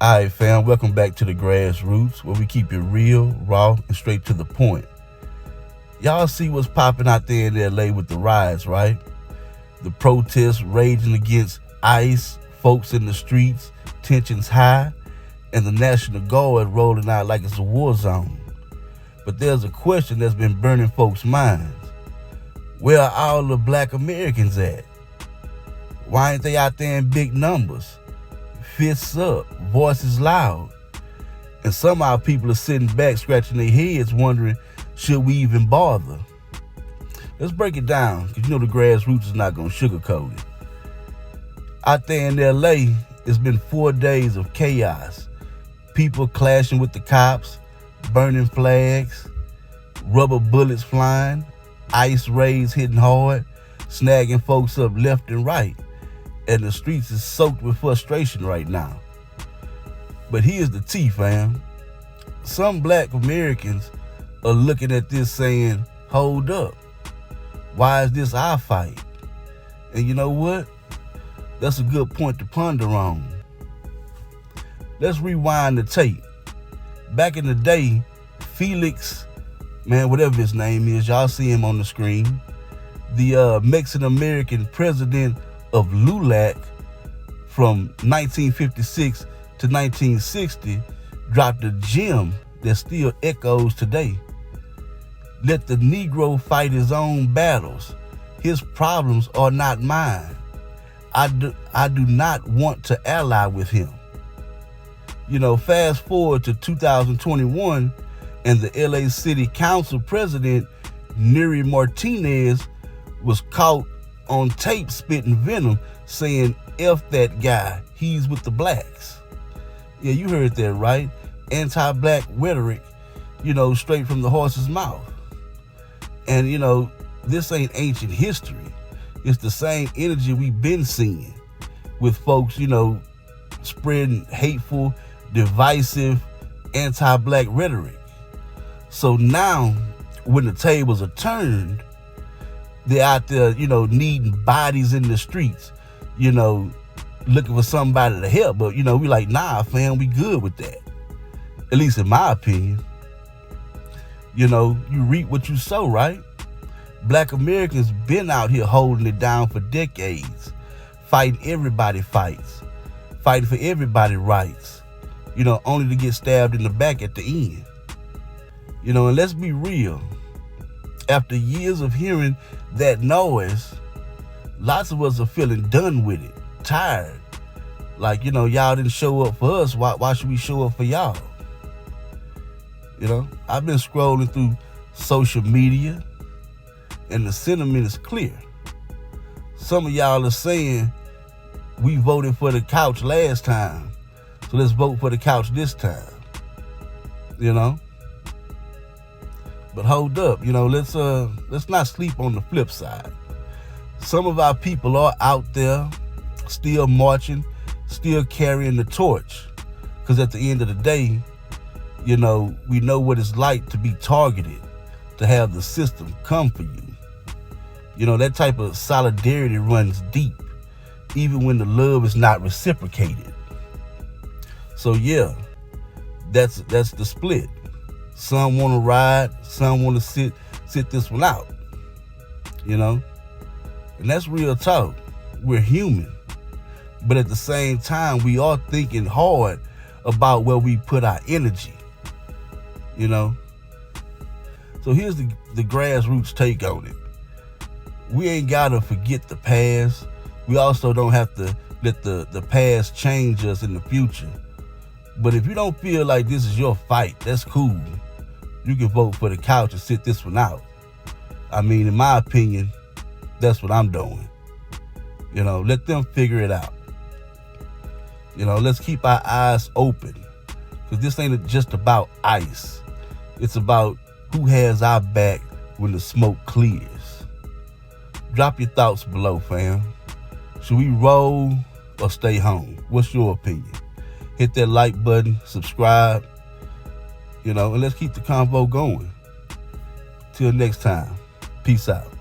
All right, fam, welcome back to the Grassroots, where we keep it real, raw, and straight to the point. Y'all see what's popping out there in LA with the riots, right? The protests raging against ICE, folks in the streets, tensions high, and the National Guard rolling out like it's a war zone. But there's a question that's been burning folks' minds. Where are all the black Americans at? Why ain't they out there in big numbers? Fists up, voices loud. And some of our people are sitting back scratching their heads wondering, should we even bother? Let's break it down, because the Grassroots is not going to sugarcoat it. Out there in LA, it's been 4 days of chaos. People clashing with the cops, burning flags, rubber bullets flying, ICE raids hitting hard, snagging folks up left and right. And the streets is soaked with frustration right now. But here's the tea, fam. Some black Americans are looking at this saying, hold up, why is this our fight? And you know what? That's a good point to ponder on. Let's rewind the tape. Back in the day, Felix, whatever his name is, y'all see him on the screen, the Mexican-American president of LULAC from 1956 to 1960, dropped a gem that still echoes today. Let the Negro fight his own battles. His problems are not mine. I do not want to ally with him. Fast forward to 2021, and the LA City Council president, Neri Martinez, was caught on tape spitting venom, saying, F that guy, he's with the blacks. Yeah, you heard that right. Anti-black rhetoric, straight from the horse's mouth. And, this ain't ancient history. It's the same energy we've been seeing with folks, spreading hateful, divisive, anti-black rhetoric. So now, when the tables are turned, they're out there, needing bodies in the streets, looking for somebody to help. But, we like, nah, fam, we good with that. At least in my opinion. You reap what you sow, right? Black Americans been out here holding it down for decades, fighting everybody fights, fighting for everybody's rights, only to get stabbed in the back at the end. And let's be real. After years of hearing that noise, lots of us are feeling done with it, tired. Like, y'all didn't show up for us. Why should we show up for y'all? I've been scrolling through social media, and the sentiment is clear. Some of y'all are saying, we voted for the couch last time, so let's vote for the couch this time. But hold up, let's not sleep on the flip side. Some of our people are out there still marching, still carrying the torch. Because at the end of the day, we know what it's like to be targeted, to have the system come for you. That type of solidarity runs deep, even when the love is not reciprocated. So yeah, that's the split. Some want to ride, some want to sit this one out, and that's real talk. We're human, but at the same time, we are thinking hard about where we put our energy, So here's the Grassroots take on it. We ain't gotta forget the past. We also don't have to let the past change us in the future. But if you don't feel like this is your fight, that's cool. You can vote for the couch and sit this one out. In my opinion, that's what I'm doing. Let them figure it out. Let's keep our eyes open, because this ain't just about ICE. It's about who has our back when the smoke clears. Drop your thoughts below, fam. Should we roll or stay home? What's your opinion? Hit that like button, subscribe, and let's keep the convo going. Till next time, peace out.